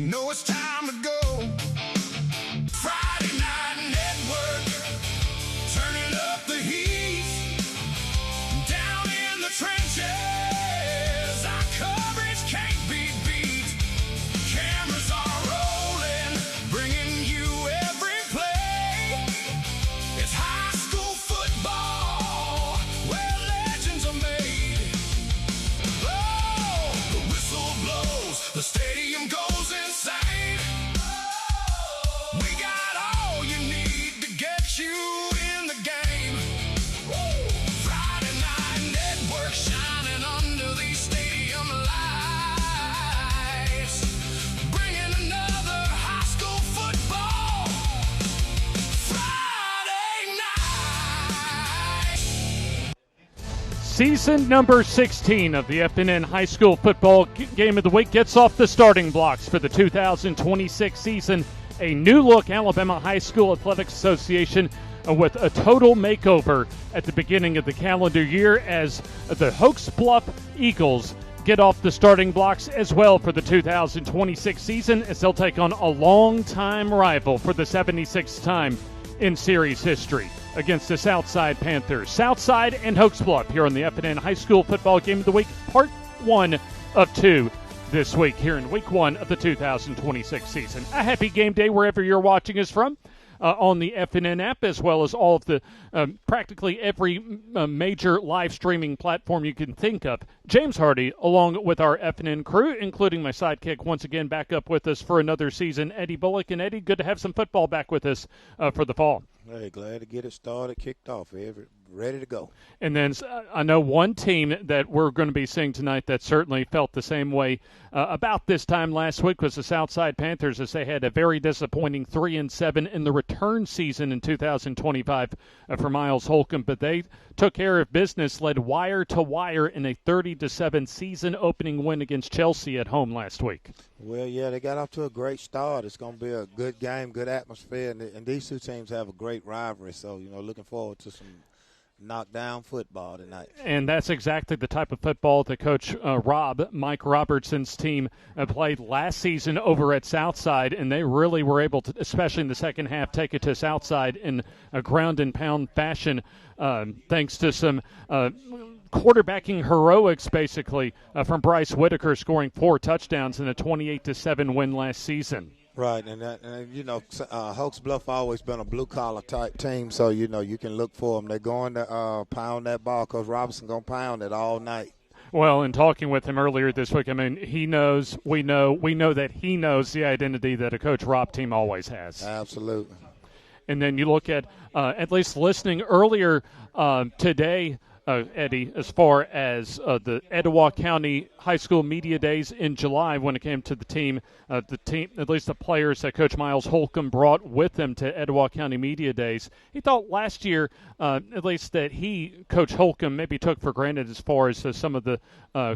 know it's time to go. Friday Night Network, turning up the heat. Down in the trenches, our coverage can't be beat. Cameras are rolling, bringing you every play. It's high school football, where legends are made. Oh, the whistle blows, the stadium goes insane. We got all you need to get you in the game. Friday Night Network, shining under these stadium lights, bringing another high school football Friday night. Season number 16 of the FNN High School Football Game of the Week gets off the starting blocks for the 2026 season. A new look Alabama High School Athletics Association with a total makeover at the beginning of the calendar year as the Hoax Bluff Eagles get off the starting blocks as well for the 2026 season as they'll take on a long-time rival for the 76th time in series history against the Southside Panthers. Southside and Hoax Bluff here on the FNN High School Football Game of the Week, part 1 of 2 this week here in week 1 of the 2026 season. A happy game day wherever you're watching us from on the FNN app, as well as all of the practically every major live streaming platform you can think of. James Hardy, along with our FNN crew, including my sidekick, once again back up with us for another season, Eddie Bullock. And Eddie, good to have some football back with us for the fall. Hey, glad to get it started, kicked off, ready to go. And then I know one team that we're going to be seeing tonight that certainly felt the same way about this time last week was the Southside Panthers, as they had a very disappointing 3-7 in the return season in 2025 for Miles Holcomb. But they took care of business, led wire to wire in a 30-7 season opening win against Chelsea at home last week. Well, yeah, they got off to a great start. It's going to be a good game, good atmosphere, and these two teams have a great rivalry. So, looking forward to some knockdown football tonight. And that's exactly the type of football that Coach Mike Robertson's team played last season over at Southside, and they really were able to, especially in the second half, take it to Southside in a ground-and-pound fashion thanks to some quarterbacking heroics, basically, from Bryce Whitaker scoring 4 touchdowns in a 28-7 win last season. Right, and Hoax Bluff always been a blue-collar type team, so, you can look for them. They're going to pound that ball because Robinson going to pound it all night. Well, in talking with him earlier this week, I mean, we know that he knows the identity that a Coach Rob team always has. Absolutely. And then you look at least listening earlier today, Eddie, as far as the Etowah County High School Media Days in July when it came to the team, at least the players that Coach Miles Holcomb brought with him to Etowah County Media Days. He thought last year, at least that Coach Holcomb, maybe took for granted as far as some of the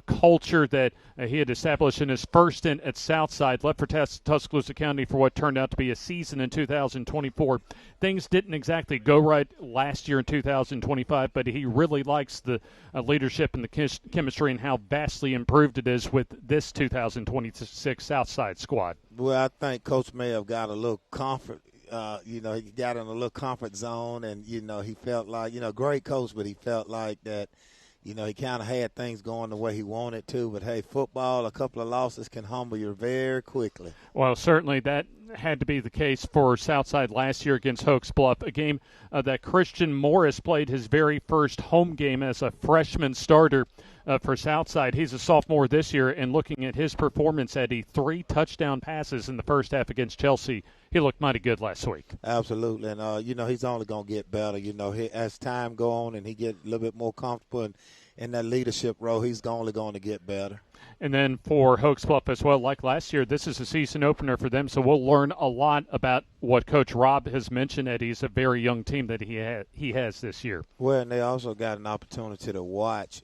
culture that he had established in his first stint at Southside, left for Tuscaloosa County for what turned out to be a season in 2024. Things didn't exactly go right last year in 2025, but he really likes the leadership and the chemistry and how vastly improved it is with this 2026 Southside squad. Well, I think Coach may have got a little comfort. He got in a little comfort zone, and, he felt like, great coach, but he felt like that, he kind of had things going the way he wanted to. But, hey, football, a couple of losses can humble you very quickly. Well, certainly that had to be the case for Southside last year against Hoax Bluff, a game that Christian Morris played his very first home game as a freshman starter for Southside. He's a sophomore this year, and looking at his performance, Eddie, 3 touchdown passes in the first half against Chelsea. He looked mighty good last week. Absolutely, and, he's only going to get better. As time go on and he get a little bit more comfortable in that leadership role, he's only going to get better. And then for Hoax Bluff as well, like last year, this is a season opener for them, so we'll learn a lot about what Coach Rob has mentioned, that he's a very young team that he has this year. Well, and they also got an opportunity to watch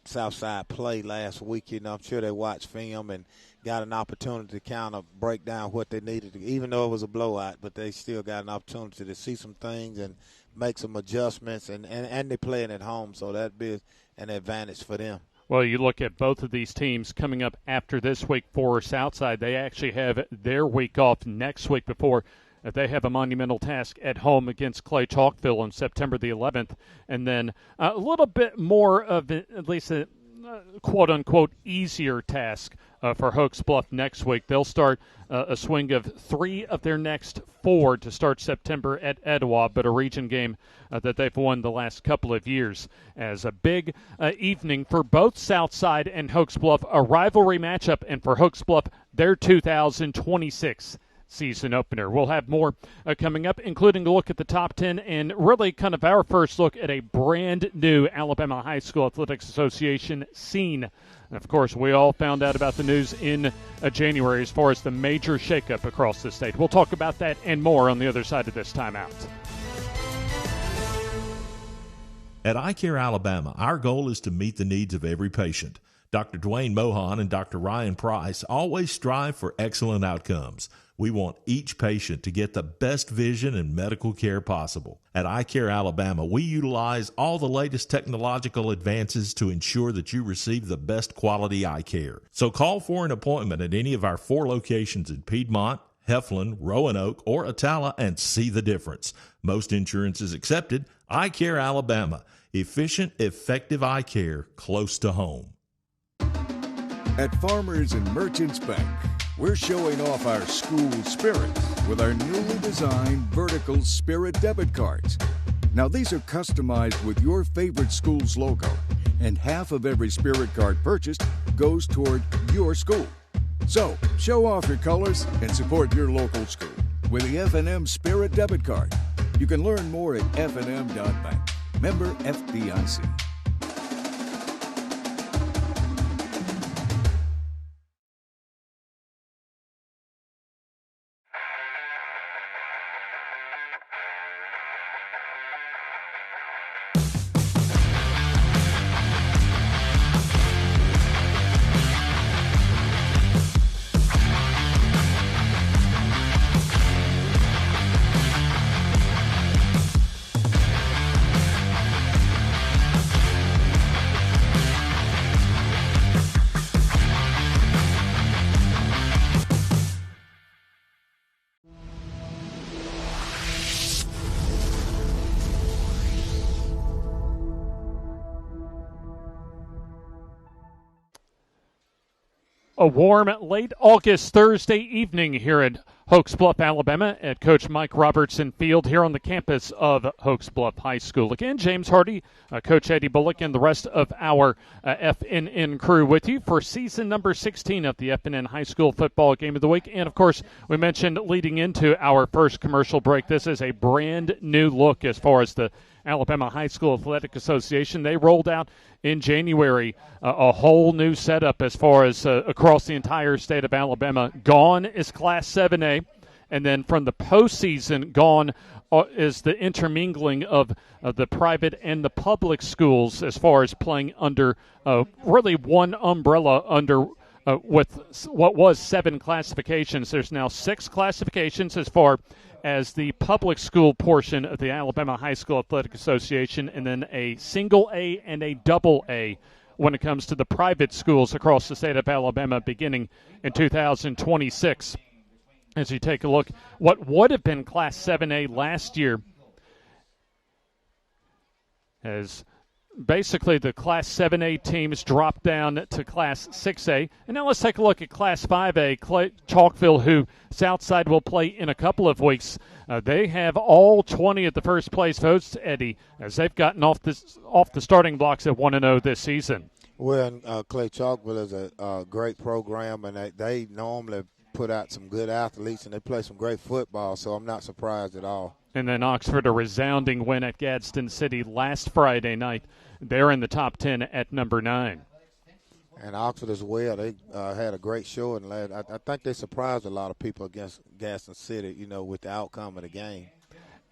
Southside play last week. I'm sure they watched film and got an opportunity to kind of break down what they needed to, even though it was a blowout, but they still got an opportunity to see some things and make some adjustments, and they're playing at home, so that'd be an advantage for them. Well, you look at both of these teams coming up after this week for Southside. They actually have their week off next week before they have a monumental task at home against Clay Chalkville on September the 11th. And then a little bit more of at least a quote-unquote easier task for Hoax Bluff next week. They'll start a swing of 3 of their next 4 to start September at Etowah, but a region game that they've won the last couple of years. As a big evening for both Southside and Hoax Bluff, a rivalry matchup, and for Hoax Bluff, their 2026 season opener. We'll have more coming up, including a look at the top 10 and really kind of our first look at a brand new Alabama High School Athletics Association scene. And of course, we all found out about the news in January as far as the major shakeup across the state. We'll talk about that and more on the other side of this timeout. At iCare Alabama, our goal is to meet the needs of every patient. Dr. Dwayne Mohan and Dr. Ryan Price always strive for excellent outcomes. We want each patient to get the best vision and medical care possible. At iCare Alabama, we utilize all the latest technological advances to ensure that you receive the best quality eye care. So call for an appointment at any of our 4 locations in Piedmont, Heflin, Roanoke, or Atala and see the difference. Most insurance is accepted. iCare Alabama. Efficient, effective eye care close to home. At Farmers and Merchants Bank, we're showing off our school spirit with our newly designed vertical Spirit debit cards. Now, these are customized with your favorite school's logo, and half of every Spirit card purchased goes toward your school. So, show off your colors and support your local school with the FNN Spirit debit card. You can learn more at fnn.bank. Member FDIC. A warm late August Thursday evening here at Hoax Bluff, Alabama at Coach Mike Robertson Field here on the campus of Hoax Bluff High School. Again, James Hardy, Coach Eddie Bullock, and the rest of our FNN crew with you for season number 16 of the FNN High School Football Game of the Week. And, of course, we mentioned leading into our first commercial break, this is a brand new look as far as the Alabama High School Athletic Association. They rolled out in January a whole new setup as far as across the entire state of Alabama. Gone is Class 7A, and then from the postseason, gone is the intermingling of the private and the public schools as far as playing under really one umbrella under with what was 7 classifications. There's now 6 classifications as far as the public school portion of the Alabama High School Athletic Association, and then a single A and a double A when it comes to the private schools across the state of Alabama beginning in 2026. As you take a look, what would have been Class 7A last year has basically the Class 7A teams dropped down to Class 6A. And now let's take a look at Class 5A. Chalkville, who Southside will play in a couple of weeks. They have all 20 of the first place votes, Eddie, as they've gotten off the starting blocks at 1-0 this season. Well, Clay Chalkville is a great program, and they normally put out some good athletes, and they play some great football, so I'm not surprised at all. And then Oxford, a resounding win at Gadsden City last Friday night. They're in the top 10 at number 9. And Oxford as well, they had a great showing. I think they surprised a lot of people against Gadsden City, with the outcome of the game.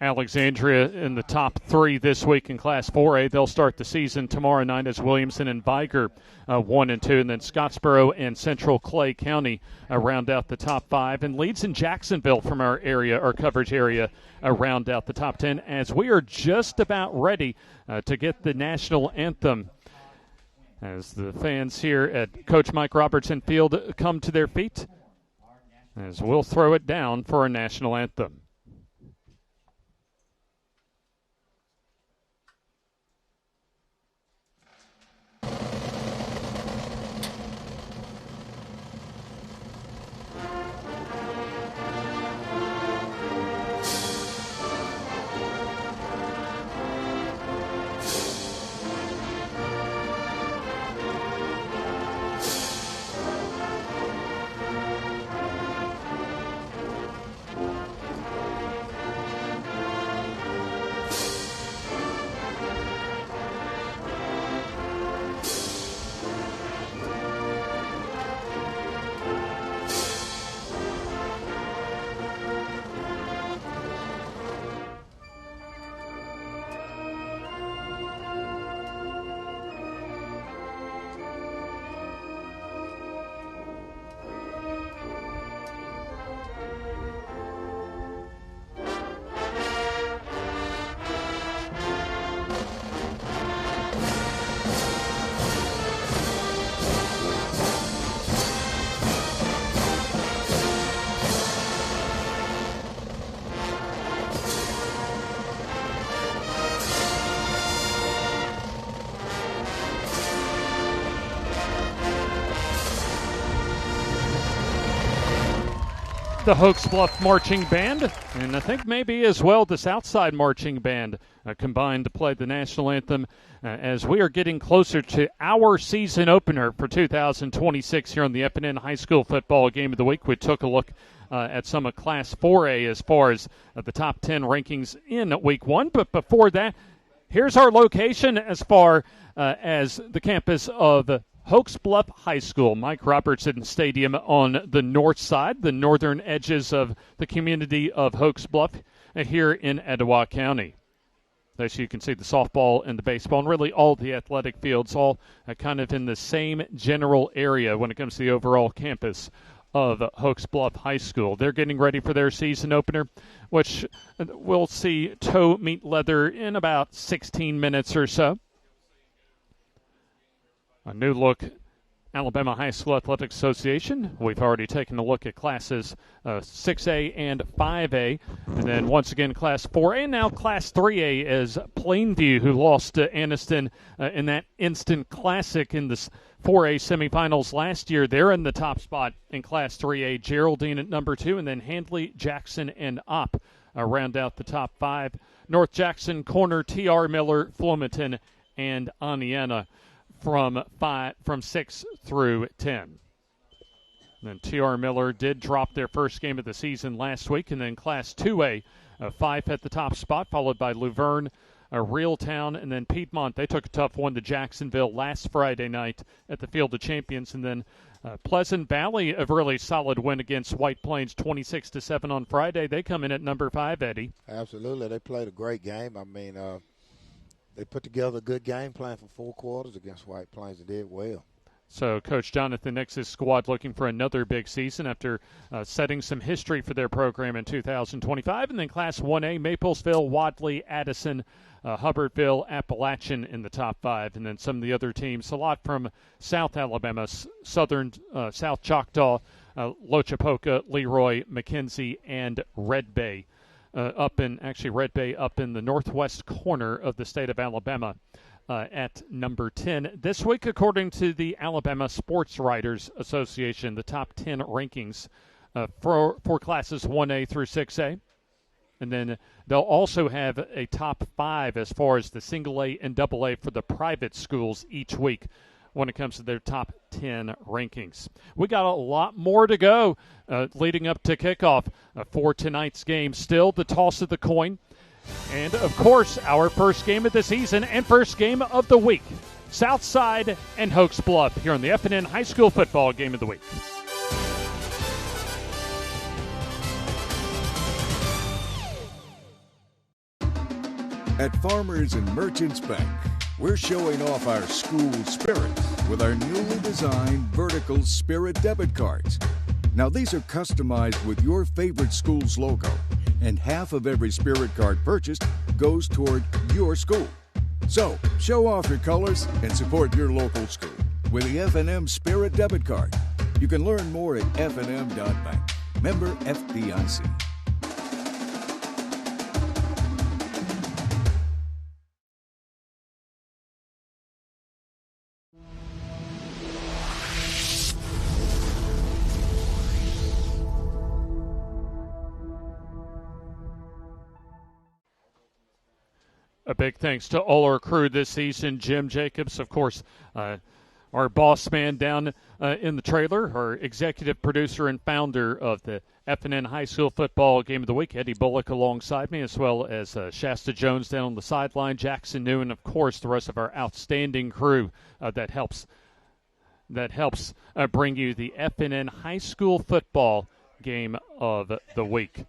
Alexandria in the top 3 this week in Class 4A. They'll start the season tomorrow night as Williamson and Viger 1 and 2, and then Scottsboro and Central Clay County round out the top 5, and Leeds and Jacksonville from our coverage area round out the top 10. As we are just about ready to get the national anthem as the fans here at Coach Mike Robertson Field come to their feet, as we'll throw it down for our national anthem. The Hoax Bluff Marching Band, and I think maybe as well the Southside Marching Band combined to play the national anthem as we are getting closer to our season opener for 2026 here on the FNN High School Football Game of the Week. We took a look at some of Class 4A as far as the top 10 rankings in Week 1. But before that, here's our location as far as the campus of Hoax Bluff High School, Mike Robertson Stadium on the north side, the northern edges of the community of Hoax Bluff here in Etowah County. As you can see, the softball and the baseball and really all the athletic fields all kind of in the same general area when it comes to the overall campus of Hoax Bluff High School. They're getting ready for their season opener, which we'll see toe meet leather in about 16 minutes or so. A new look Alabama High School Athletic Association. We've already taken a look at classes 6A and 5A. And then once again, Class 4A. And now Class 3A is Plainview, who lost to Anniston in that instant classic in the 4A semifinals last year. They're in the top spot in Class 3A. Geraldine at number 2, and then Handley, Jackson, and Opp round out the top 5. North Jackson, Corner, T.R. Miller, Flomaton, and Aniana from 6 through 10. And then T.R. Miller did drop their first game of the season last week. And then Class 2A, 5 at the top spot, followed by Luverne, Reeltown, and then Piedmont. They took a tough one to Jacksonville last Friday night at the Field of Champions. And then Pleasant Valley, a really solid win against White Plains, 26-7 on Friday. They come in at number 5, Eddie. Absolutely. They played a great game. I mean, they put together a good game plan for 4 quarters against White Plains and did well. So Coach Jonathan Nix's squad looking for another big season after setting some history for their program in 2025. And then Class 1A, Maplesville, Wadley, Addison, Hubbardville, Appalachian in the top 5. And then some of the other teams, a lot from South Alabama, Southern, South Choctaw, Lochapoka, Leroy, McKenzie, and Red Bay. Red Bay up in the northwest corner of the state of Alabama at number 10. This week, according to the Alabama Sports Writers Association, the top 10 rankings for classes 1A through 6A. And then they'll also have a top 5 as far as the single A and double A for the private schools each week when it comes to their top 10 rankings. We got a lot more to go leading up to kickoff for tonight's game. Still the toss of the coin. And, of course, our first game of the season and first game of the week. Southside and Hoax Bluff here on the FNN High School Football Game of the Week. At Farmers and Merchants Bank, we're showing off our school spirit with our newly designed vertical Spirit debit cards. Now, these are customized with your favorite school's logo, and half of every Spirit card purchased goes toward your school. So, show off your colors and support your local school with the FNM Spirit Debit Card. You can learn more at fnm.bank. Member FDIC. A big thanks to all our crew this season. Jim Jacobs, of course, our boss man down in the trailer, our executive producer and founder of the FNN High School Football Game of the Week, Eddie Bullock alongside me, as well as Shasta Jones down on the sideline, Jackson New, and, of course, the rest of our outstanding crew that helps bring you the FNN High School Football Game of the Week.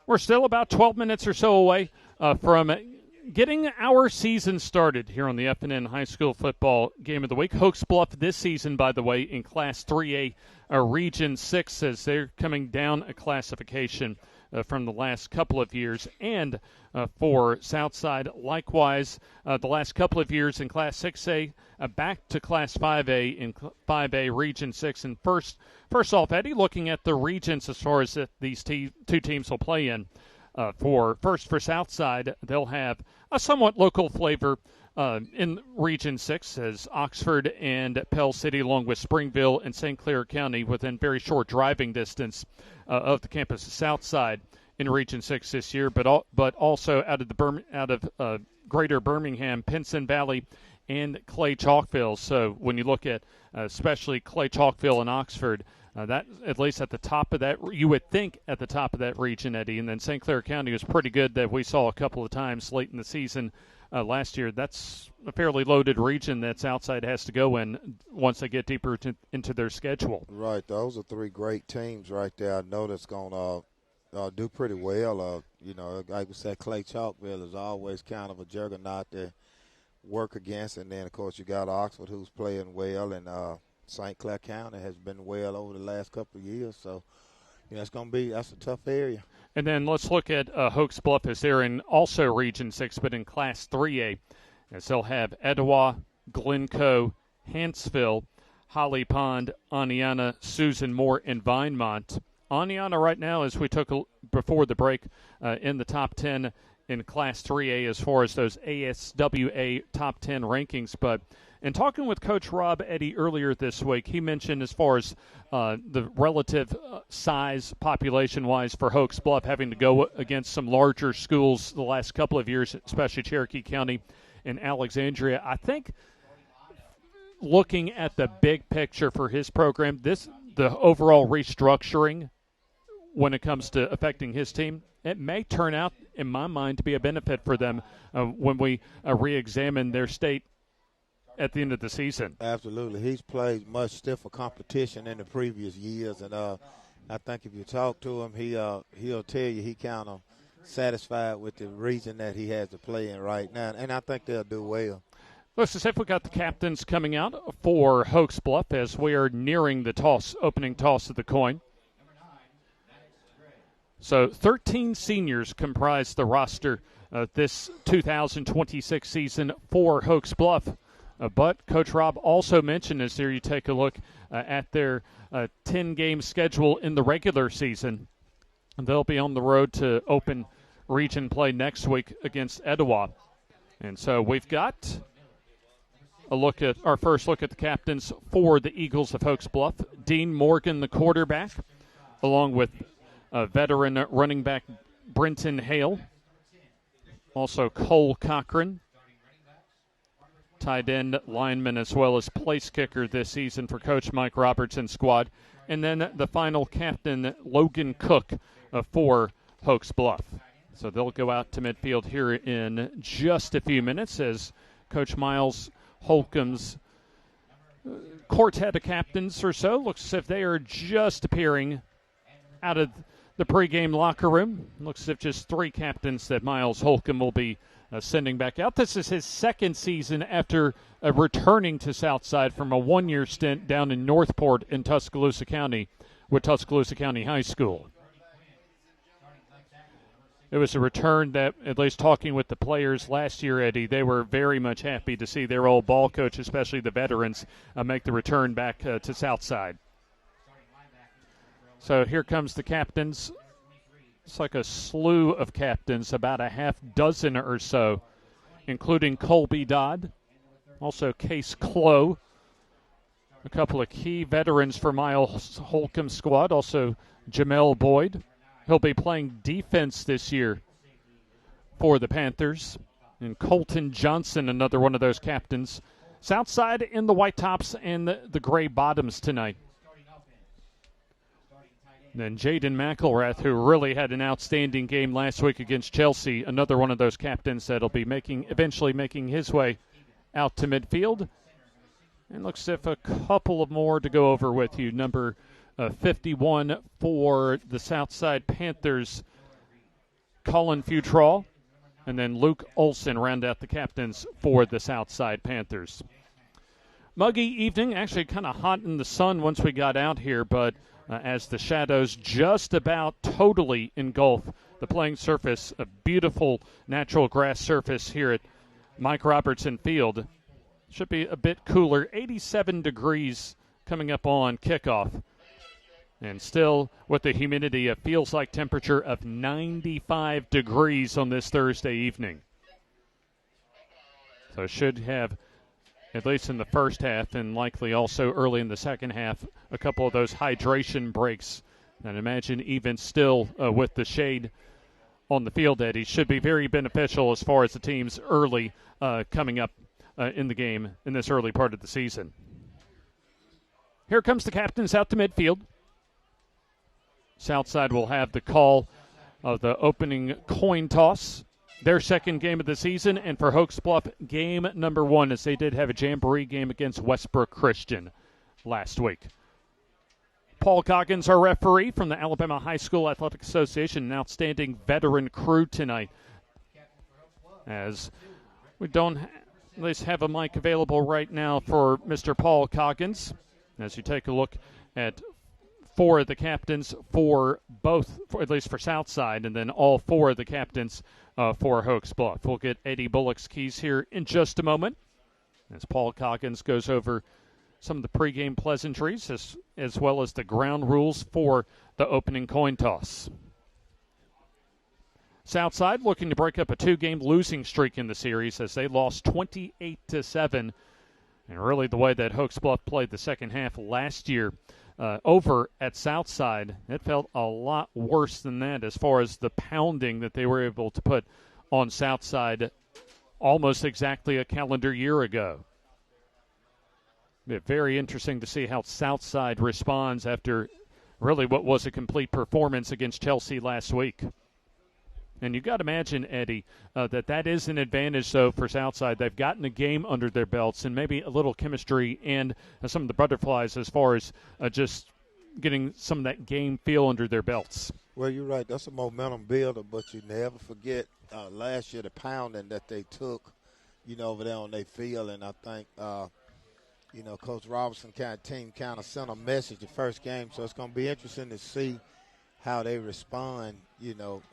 We're still about 12 minutes or so away from getting our season started here on the FNN High School Football Game of the Week. Hoax Bluff this season, by the way, in Class 3A Region 6, as they're coming down a classification from the last couple of years. And for Southside, likewise, the last couple of years in Class 6A, back to Class 5A in 5A Region 6. And first off, Eddie, looking at the regions as far as these two teams will play in. For Southside, they'll have a somewhat local flavor in Region 6 as Oxford and Pell City, along with Springville and St. Clair County, within very short driving distance of the campus of Southside in Region 6 this year, but also out of Greater Birmingham, Pinson Valley, and Clay Chalkville. So when you look at especially Clay Chalkville and Oxford, that at least at the top of that, you would think at the top of that region, Eddie. And then St. Clair County was pretty good that we saw a couple of times late in the season last year. That's a fairly loaded region that Southside has to go in once they get deeper into their schedule. Right. Those are three great teams right there. I know that's going to do pretty well. Like we said, Clay Chalkville is always kind of a juggernaut to work against. And then, of course, you got Oxford, who's playing well, and St. Clair County has been well over the last couple of years. So, that's a tough area. And then let's look at Hoax Bluff, as they're in also Region 6, but in Class 3A, as they'll have Etowah, Glencoe, Hanceville, Holly Pond, Aniana, Susan Moore, and Vinemont. Aniana right now, as we took before the break, in the top 10 in Class 3A as far as those ASWA top 10 rankings. But in talking with Coach Rob Eddy earlier this week, he mentioned as far as the relative size population-wise for Hoax Bluff having to go against some larger schools the last couple of years, especially Cherokee County and Alexandria. I think looking at the big picture for his program, the overall restructuring when it comes to affecting his team, it may turn out, in my mind, to be a benefit for them when we re-examine their state at the end of the season. Absolutely. He's played much stiffer competition in the previous years, and I think if you talk to him, he'll tell you he kind of satisfied with the region that he has to play in right now, and I think they'll do well. Let's see if we got the captains coming out for Hoax Bluff as we are nearing the opening toss of the coin. So 13 seniors comprise the roster this 2026 season for Hoax Bluff. But Coach Rob also mentioned as there you take a look at their 10-game schedule in the regular season. They'll be on the road to open region play next week against Etowah. And so we've got our first look at the captains for the Eagles of Hoax Bluff. Dean Morgan, the quarterback, along with veteran running back Brenton Hale. Also Cole Cochran, tight end lineman, as well as place kicker this season for Coach Mike Robertson's squad. And then the final captain, Logan Cook, for Hoax Bluff. So they'll go out to midfield here in just a few minutes as Coach Miles Holcomb's quartet of captains or so looks as if they are just appearing out of the pregame locker room. Looks as if just three captains that Miles Holcomb will be sending back out. This is his second season after returning to Southside from a one-year stint down in Northport in Tuscaloosa County with Tuscaloosa County High School. it was a return that, at least talking with the players last year, Eddie, they were very much happy to see their old ball coach, especially the veterans, make the return back to Southside. So here comes the captains. It's like a slew of captains, about a half dozen or so, including Colby Dodd, also Case Clow, a couple of key veterans for Miles Holcomb's squad, also Jamel Boyd. He'll be playing defense this year for the Panthers. And Colton Johnson, another one of those captains. Southside in the white tops and the gray bottoms tonight. Then Jaden McElrath, who really had an outstanding game last week against Chelsea, another one of those captains that'll be eventually making his way out to midfield. And looks as if a couple of more to go over with you. Number 51 for the Southside Panthers, Colin Futrall, and then Luke Olson round out the captains for the Southside Panthers. Muggy evening, actually kind of hot in the sun once we got out here, but as the shadows just about totally engulf the playing surface, a beautiful natural grass surface here at Mike Robertson Field. Should be a bit cooler, 87 degrees coming up on kickoff. And still with the humidity, it feels like temperature of 95 degrees on this Thursday evening. So it should have, at least in the first half and likely also early in the second half, a couple of those hydration breaks. And imagine even still with the shade on the field, Eddie, should be very beneficial as far as the teams early coming up in the game in this early part of the season. Here comes the captains out to midfield. Southside will have the call of the opening coin toss, their second game of the season, and for Hoax Bluff, game number 1, as they did have a jamboree game against Westbrook Christian last week. Paul Coggins, our referee from the Alabama High School Athletic Association, an outstanding veteran crew tonight, as we don't at least have a mic available right now for Mr. Paul Coggins, as you take a look at 4 of the captains for both, at least for Southside, and then all 4 of the captains for Hoax Bluff. We'll get Eddie Bullock's keys here in just a moment as Paul Coggins goes over some of the pregame pleasantries as well as the ground rules for the opening coin toss. Southside looking to break up a 2-game losing streak in the series as they lost 28-7. And really the way that Hoax Bluff played the second half last year over at Southside, it felt a lot worse than that as far as the pounding that they were able to put on Southside almost exactly a calendar year ago. Very interesting to see how Southside responds after really what was a complete performance against Chelsea last week. And you've got to imagine, Eddie, that is an advantage, though, for Southside. They've gotten a game under their belts and maybe a little chemistry and some of the butterflies as far as just getting some of that game feel under their belts. Well, you're right. That's a momentum builder, but you never forget last year the pounding that they took, over there on their field. And I think, Coach Robertson team kind of sent a message the first game. So it's going to be interesting to see how they respond,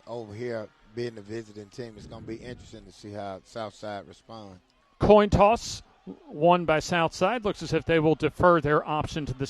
over here being the visiting team. It's going to be interesting to see how Southside respond. Coin toss won by Southside. Looks as if they will defer their option to the